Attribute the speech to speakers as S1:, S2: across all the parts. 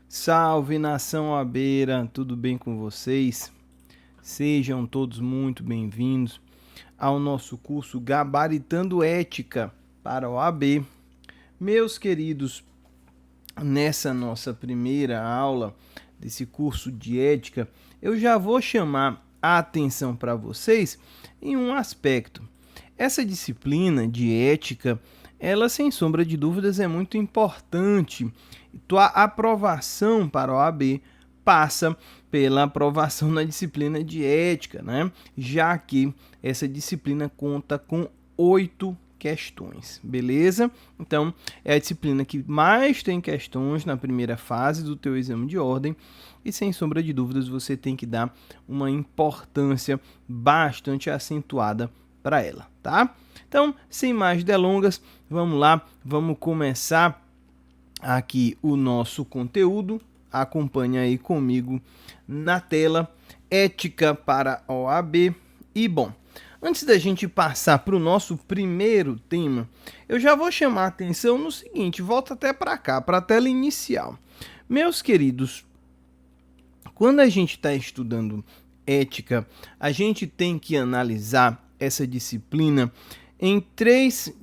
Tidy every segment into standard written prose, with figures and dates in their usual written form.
S1: Salve nação Abeira, tudo bem com vocês? Sejam todos muito bem-vindos ao nosso curso Gabaritando Ética para o AB. Meus queridos, nessa nossa primeira aula desse curso de ética, eu já vou chamar a atenção para vocês em um aspecto. Essa disciplina de ética, ela sem sombra de dúvidas é muito importante. Tua aprovação para a OAB passa pela aprovação na disciplina de ética, né? Já que essa disciplina conta com 8 questões, beleza? Então, é a disciplina que mais tem questões na primeira fase do teu exame de ordem e, sem sombra de dúvidas, você tem que dar uma importância bastante acentuada para ela, tá? Então, sem mais delongas, vamos lá, vamos começar aqui o nosso conteúdo. Acompanha aí comigo na tela, ética para a OAB. E bom, antes da gente passar para o nosso primeiro tema, eu já vou chamar a atenção no seguinte, volta até para cá, para a tela inicial. Meus queridos, quando a gente está estudando ética, a gente tem que analisar essa disciplina em 3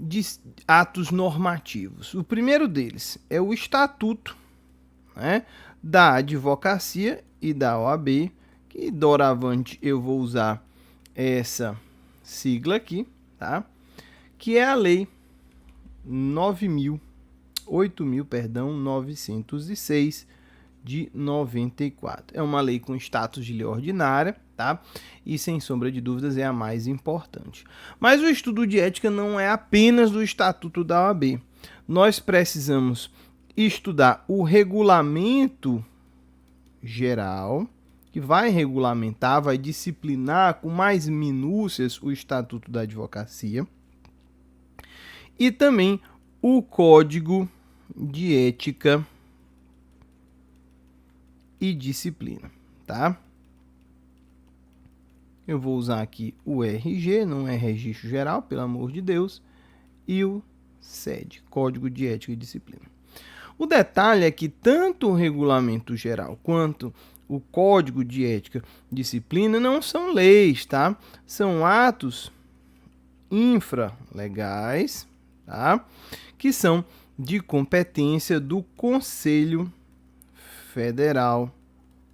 S1: atos normativos. O primeiro deles é o Estatuto, né, da Advocacia e da OAB, que doravante eu vou usar essa sigla aqui, tá? Que é a Lei 9.906 de 94. É uma lei com status de lei ordinária, tá? E sem sombra de dúvidas é a mais importante. Mas o estudo de ética não é apenas do Estatuto da OAB. Nós precisamos estudar o regulamento geral, que vai regulamentar, vai disciplinar com mais minúcias o Estatuto da Advocacia, e também o Código de Ética e Disciplina, tá? Eu vou usar aqui o RG, não é Registro Geral, pelo amor de Deus, e o CED, Código de Ética e Disciplina. O detalhe é que tanto o Regulamento Geral quanto o Código de Ética e Disciplina não são leis, tá? São atos infralegais, tá? Que são de competência do Conselho Federal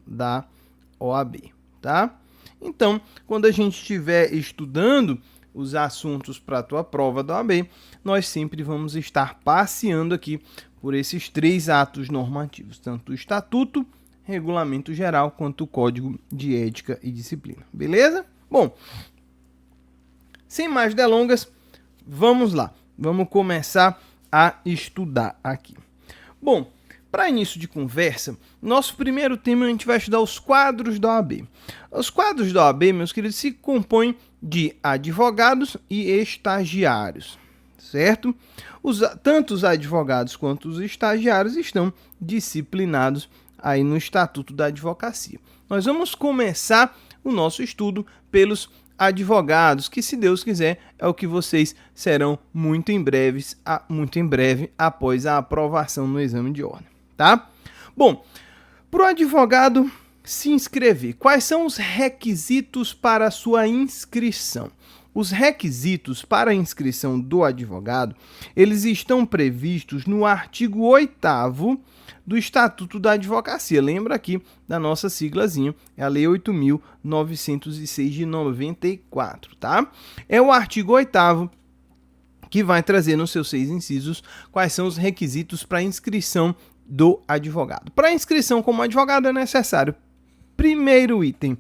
S1: da OAB, tá? Então, quando a gente estiver estudando os assuntos para a tua prova da OAB, nós sempre vamos estar passeando aqui por esses 3 atos normativos, tanto o Estatuto, Regulamento Geral, quanto o Código de Ética e Disciplina, beleza? Bom, sem mais delongas, vamos lá, vamos começar a estudar aqui. Bom, para início de conversa, nosso primeiro tema a gente vai estudar os quadros da OAB. Os quadros da OAB, meus queridos, se compõem de advogados e estagiários, certo? Tanto os advogados quanto os estagiários estão disciplinados aí no Estatuto da Advocacia. Nós vamos começar o nosso estudo pelos advogados, que, se Deus quiser, é o que vocês serão muito em breve após a aprovação no exame de ordem, tá? Bom, para o advogado se inscrever, quais são os requisitos para a sua inscrição? Os requisitos para a inscrição do advogado, eles estão previstos no artigo 8º do Estatuto da Advocacia. Lembra aqui da nossa siglazinha, é a Lei 8.906 de 94, tá? É o artigo 8º que vai trazer nos seus 6 incisos quais são os requisitos para a inscrição do advogado. Para a inscrição como advogado é necessário, primeiro item,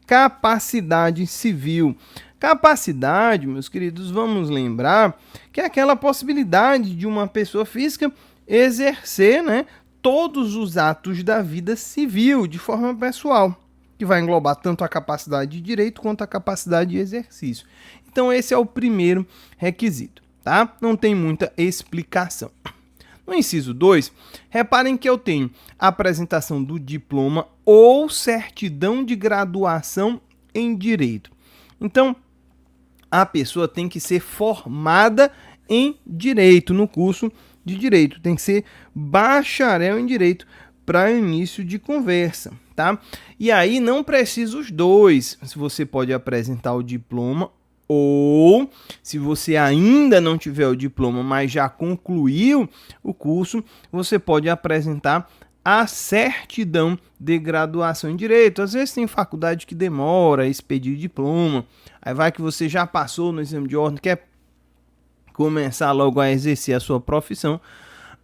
S1: capacidade civil. Capacidade, meus queridos, vamos lembrar que é aquela possibilidade de uma pessoa física exercer, né, todos os atos da vida civil de forma pessoal, que vai englobar tanto a capacidade de direito quanto a capacidade de exercício. Então esse é o primeiro requisito, tá? Não tem muita explicação. No inciso 2, reparem que eu tenho a apresentação do diploma ou certidão de graduação em direito. Então, a pessoa tem que ser formada em direito, no curso de direito. Tem que ser bacharel em direito para início de conversa, tá? E aí não precisa os dois. Se você pode apresentar o diploma ou, se você ainda não tiver o diploma, mas já concluiu o curso, você pode apresentar a certidão de graduação em Direito. Às vezes tem faculdade que demora a expedir diploma, aí vai que você já passou no exame de ordem, quer começar logo a exercer a sua profissão,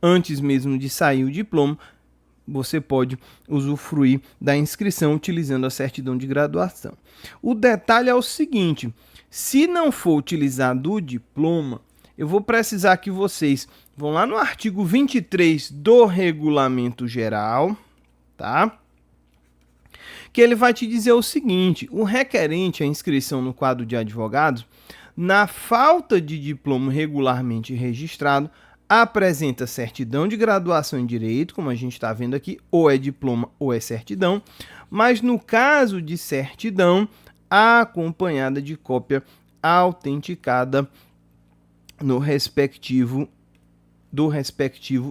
S1: antes mesmo de sair o diploma, você pode usufruir da inscrição utilizando a certidão de graduação. O detalhe é o seguinte: se não for utilizado o diploma, eu vou precisar que vocês vão lá no artigo 23 do Regulamento Geral, tá? Que ele vai te dizer o seguinte: o requerente à inscrição no quadro de advogados, na falta de diploma regularmente registrado, apresenta certidão de graduação em Direito, como a gente está vendo aqui, ou é diploma ou é certidão, mas no caso de certidão, acompanhada de cópia autenticada do respectivo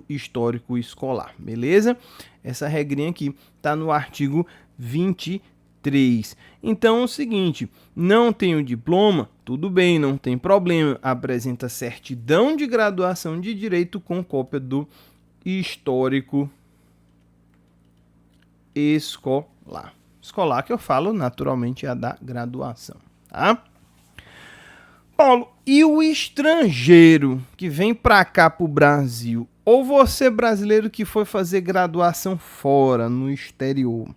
S1: histórico escolar, beleza? Essa regrinha aqui está no artigo 23. Então é o seguinte: não tem o diploma, tudo bem, não tem problema, apresenta certidão de graduação de Direito com cópia do histórico escolar. Escolar que eu falo, naturalmente, é a da graduação, tá? Paulo, e o estrangeiro que vem para cá para o Brasil, ou você brasileiro que foi fazer graduação fora, no exterior,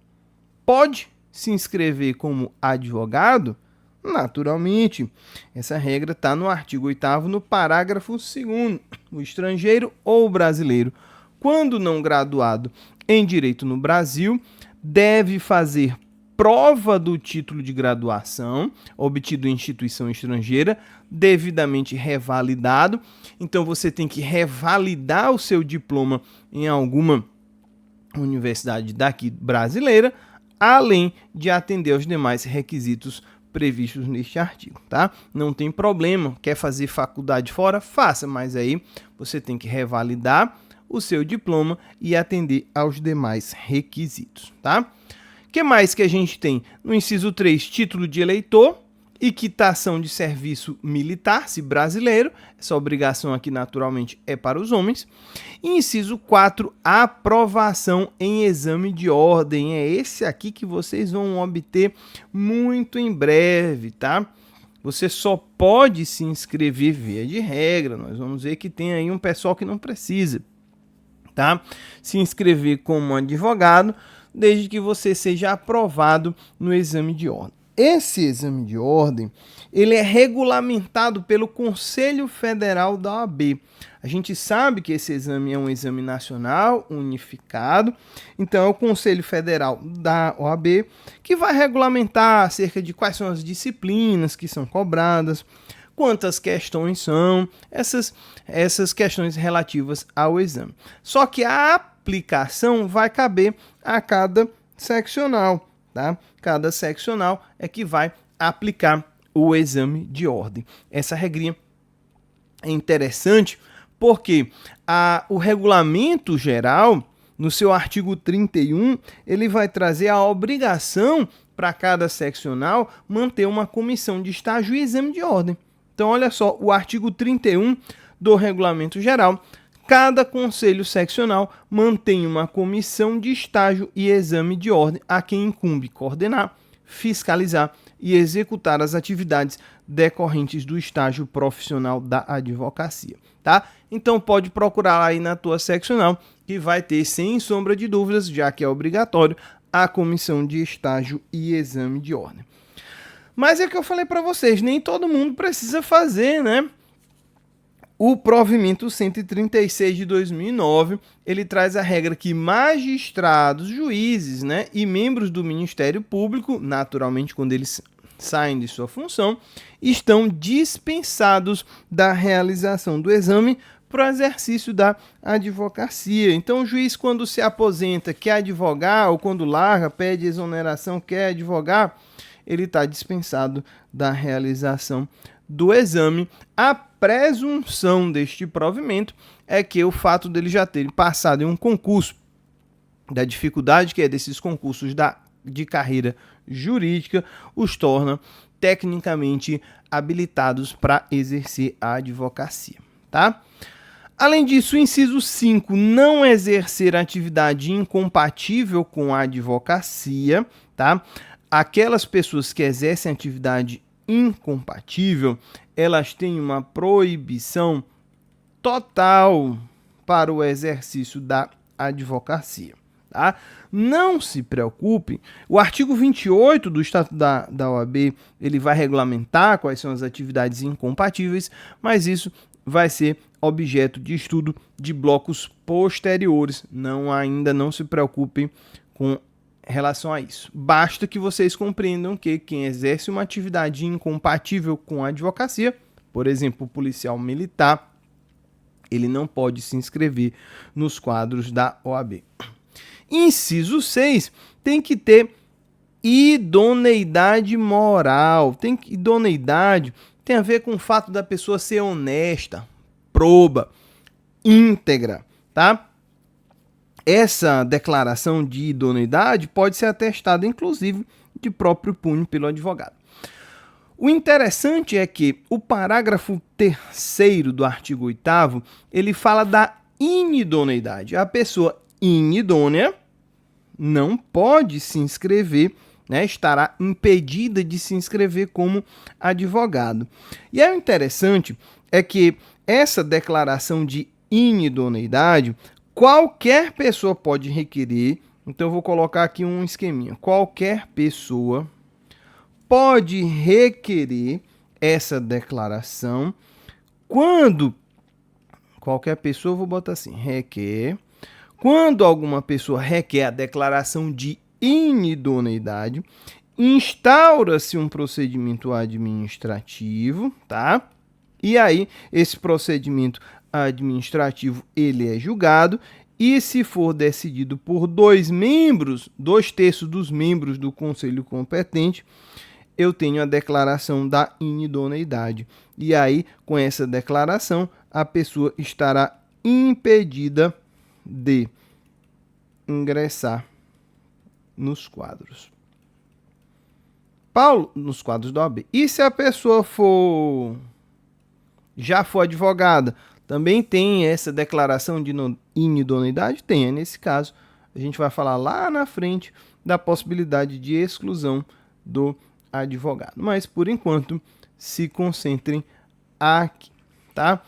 S1: pode se inscrever como advogado? Naturalmente, essa regra está no artigo 8º, no parágrafo 2º. O estrangeiro ou o brasileiro, quando não graduado em Direito no Brasil, deve fazer prova do título de graduação obtido em instituição estrangeira, devidamente revalidado. Então você tem que revalidar o seu diploma em alguma universidade daqui brasileira, além de atender aos demais requisitos previstos neste artigo, tá? Não tem problema, quer fazer faculdade fora? Faça, mas aí você tem que revalidar o seu diploma e atender aos demais requisitos, tá? O que mais que a gente tem? No inciso 3, título de eleitor e quitação de serviço militar, se brasileiro. Essa obrigação aqui, naturalmente, é para os homens. E inciso 4, aprovação em exame de ordem. É esse aqui que vocês vão obter muito em breve, tá? Você só pode se inscrever via de regra. Nós vamos ver que tem aí um pessoal que não precisa, tá? Se inscrever como advogado, desde que você seja aprovado no exame de ordem. Esse exame de ordem, ele é regulamentado pelo Conselho Federal da OAB. A gente sabe que esse exame é um exame nacional, unificado, então é o Conselho Federal da OAB que vai regulamentar acerca de quais são as disciplinas que são cobradas, quantas questões são, essas questões relativas ao exame. Só que a aplicação vai caber a cada seccional, tá? Cada seccional é que vai aplicar o exame de ordem. Essa regrinha é interessante porque o regulamento geral, no seu artigo 31, ele vai trazer a obrigação para cada seccional manter uma comissão de estágio e exame de ordem. Então, olha só, o artigo 31 do regulamento geral: cada conselho seccional mantém uma comissão de estágio e exame de ordem a quem incumbe coordenar, fiscalizar e executar as atividades decorrentes do estágio profissional da advocacia, tá? Então pode procurar aí na tua seccional que vai ter, sem sombra de dúvidas, já que é obrigatório, a comissão de estágio e exame de ordem. Mas é o que eu falei para vocês, nem todo mundo precisa fazer, né? O provimento 136 de 2009, ele traz a regra que magistrados, juízes, né, e membros do Ministério Público, naturalmente quando eles saem de sua função, estão dispensados da realização do exame para o exercício da advocacia. Então o juiz, quando se aposenta, quer advogar, ou quando larga, pede exoneração, quer advogar, ele está dispensado da realização do exame. A presunção deste provimento é que o fato dele já ter passado em um concurso da dificuldade que é desses concursos de carreira jurídica, os torna tecnicamente habilitados para exercer a advocacia, tá? Além disso, o inciso 5, não exercer atividade incompatível com a advocacia, tá? Aquelas pessoas que exercem atividade incompatível, elas têm uma proibição total para o exercício da advocacia, tá? Não se preocupe, o artigo 28 do Estatuto da OAB, ele vai regulamentar quais são as atividades incompatíveis, mas isso vai ser objeto de estudo de blocos posteriores. Ainda não se preocupem com relação a isso. Basta que vocês compreendam que quem exerce uma atividade incompatível com a advocacia, por exemplo, o policial militar, ele não pode se inscrever nos quadros da OAB. Inciso 6, tem que ter idoneidade moral. Idoneidade tem a ver com o fato da pessoa ser honesta, proba, íntegra, tá? Essa declaração de idoneidade pode ser atestada, inclusive, de próprio punho pelo advogado. O interessante é que o parágrafo 3º do artigo 8º, ele fala da inidoneidade. A pessoa inidônea não pode se inscrever, né, estará impedida de se inscrever como advogado. E o interessante é que essa declaração de inidoneidade, qualquer pessoa pode requerer. Então eu vou colocar aqui um esqueminha. Qualquer pessoa pode requerer essa declaração quando qualquer pessoa, vou botar assim, requer. Quando alguma pessoa requer a declaração de inidoneidade, instaura-se um procedimento administrativo, tá? E aí, esse procedimento administrativo, ele é julgado, e se for decidido por 2/3 dos membros do conselho competente, eu tenho a declaração da inidoneidade. E aí, com essa declaração, a pessoa estará impedida de ingressar nos quadros. Paulo, nos quadros da OAB. E se a pessoa já for advogada, também tem essa declaração de inidoneidade? Tem. Nesse caso, a gente vai falar lá na frente da possibilidade de exclusão do advogado. Mas, por enquanto, se concentrem aqui, tá?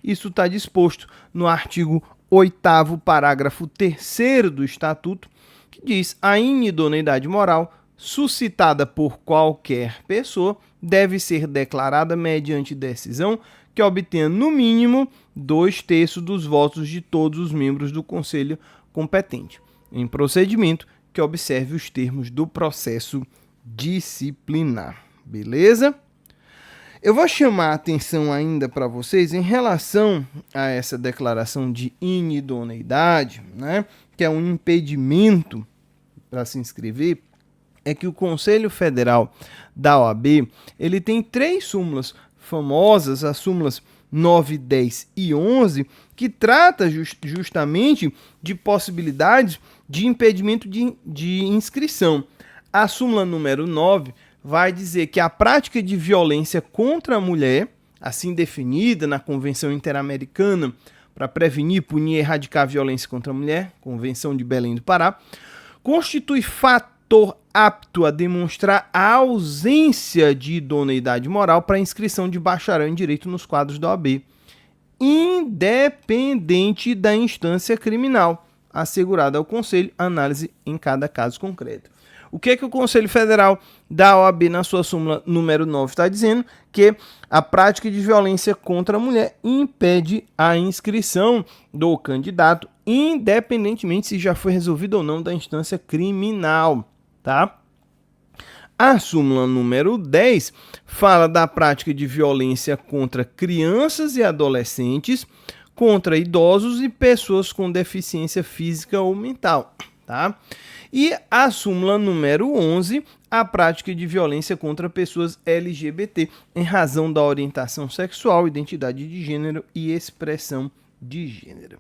S1: Isso está disposto no artigo 8º, parágrafo 3º do Estatuto, que diz: a inidoneidade moral suscitada por qualquer pessoa deve ser declarada mediante decisão que obtenha no mínimo 2/3 dos votos de todos os membros do conselho competente, em procedimento que observe os termos do processo disciplinar. Beleza? Eu vou chamar a atenção ainda para vocês em relação a essa declaração de inidoneidade, né, que é um impedimento para se inscrever, é que o Conselho Federal da OAB, ele tem 3 súmulas famosas, as súmulas 9, 10 e 11, que trata justamente de possibilidades de impedimento de inscrição. A súmula número 9 vai dizer que a prática de violência contra a mulher, assim definida na Convenção Interamericana para prevenir, punir e erradicar a violência contra a mulher, Convenção de Belém do Pará, constitui fator apto a demonstrar a ausência de idoneidade moral para a inscrição de bacharel em direito nos quadros da OAB, independente da instância criminal, assegurada ao Conselho análise em cada caso concreto. O que o Conselho Federal da OAB, na sua súmula número 9, está dizendo? Que a prática de violência contra a mulher impede a inscrição do candidato, independentemente se já foi resolvido ou não da instância criminal, tá? A súmula número 10 fala da prática de violência contra crianças e adolescentes, contra idosos e pessoas com deficiência física ou mental, tá? E a súmula número 11, a prática de violência contra pessoas LGBT em razão da orientação sexual, identidade de gênero e expressão de gênero.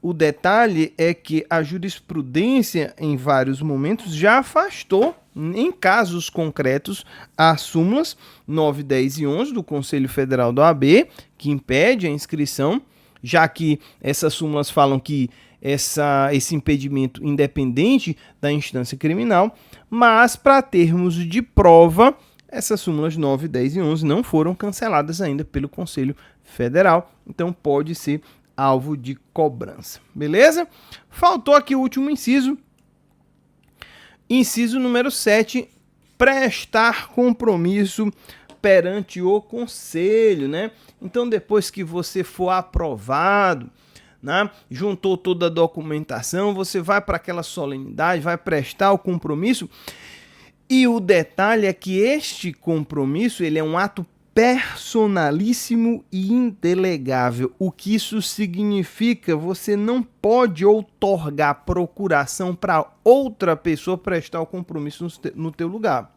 S1: O detalhe é que a jurisprudência, em vários momentos, já afastou, em casos concretos, as súmulas 9, 10 e 11 do Conselho Federal da OAB, que impede a inscrição, já que essas súmulas falam que esse impedimento independente da instância criminal, mas para termos de prova, essas súmulas 9, 10 e 11 não foram canceladas ainda pelo Conselho Federal, então pode ser alvo de cobrança, beleza? Faltou aqui o último inciso. Inciso número 7, prestar compromisso perante o conselho, né? Então, depois que você for aprovado, né, juntou toda a documentação, você vai para aquela solenidade, vai prestar o compromisso. E o detalhe é que este compromisso ele é um ato personalíssimo e indelegável. O que isso significa? Você não pode outorgar procuração para outra pessoa prestar o compromisso no teu lugar.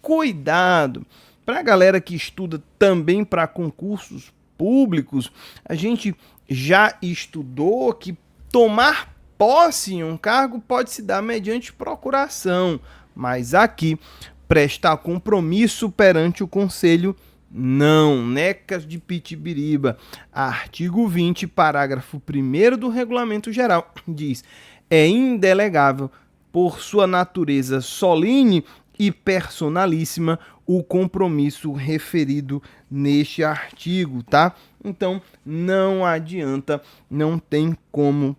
S1: Cuidado! Para a galera que estuda também para concursos públicos, a gente já estudou que tomar posse em um cargo pode se dar mediante procuração, mas aqui prestar compromisso perante o conselho não. Necas de Pitibiriba, artigo 20, parágrafo 1º do Regulamento Geral, diz: é indelegável, por sua natureza solene e personalíssima, o compromisso referido neste artigo, tá? Então, não adianta, não tem como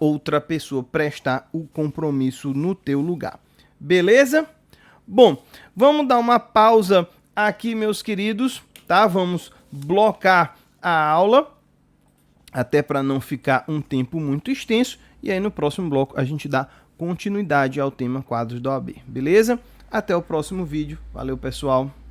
S1: outra pessoa prestar o compromisso no teu lugar. Beleza? Bom, vamos dar uma pausa aqui, meus queridos, tá? Vamos blocar a aula, até para não ficar um tempo muito extenso, e aí no próximo bloco a gente dá continuidade ao tema quadros da OAB, beleza? Até o próximo vídeo. Valeu, pessoal!